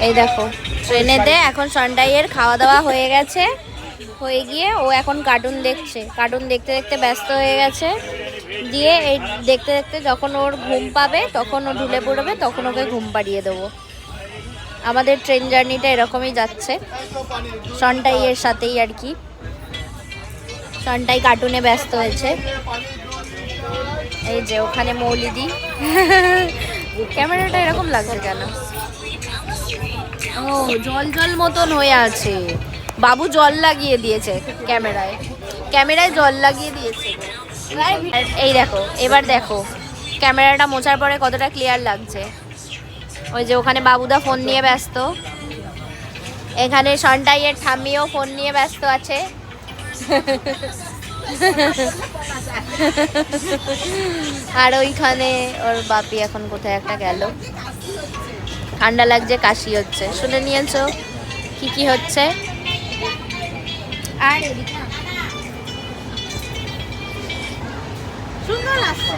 এই দেখো ট্রেনেতে এখন সন্ডাইয়ের খাওয়া দাওয়া হয়ে গেছে, হয়ে গিয়ে ও এখন কার্টুন দেখছে, কার্টুন দেখতে দেখতে ব্যস্ত হয়ে গেছে। দিয়ে এই দেখতে দেখতে যখন ওর ঘুম পাবে তখন ও ঢুলে পড়বে, তখন ওকে ঘুম পাড়িয়ে দেবো। আমাদের ট্রেন জার্নিটা এরকমই যাচ্ছে সন্টাইয়ের সাথেই আর কি। সন্টাই কার্টুনে ব্যস্ত হয়েছে। এই যে ওখানে মৌলিদি। ক্যামেরাটা এরকম লাগছে কেন? ও জল জল মতন হয়ে আছে। বাবু জল লাগিয়ে দিয়েছে ক্যামেরায়, ক্যামেরায় জল লাগিয়ে দিয়েছে। এই দেখো, এবার দেখো ক্যামেরাটা মোছার পরে কতটা ক্লিয়ার লাগছে। ওই যে ওখানে বাবুদা ফোন নিয়ে ব্যস্ত, এখানে সন্টাইয়ের ঠাম্মিও ফোন নিয়ে ব্যস্ত আছে। আর ওইখানে ওর বাপি এখন কোথায় একটা গেল। ঠান্ডা লাগছে, কাশি হচ্ছে, শুনে নিয়েছো কি কি হচ্ছে। আর সুন্দর লাগছে।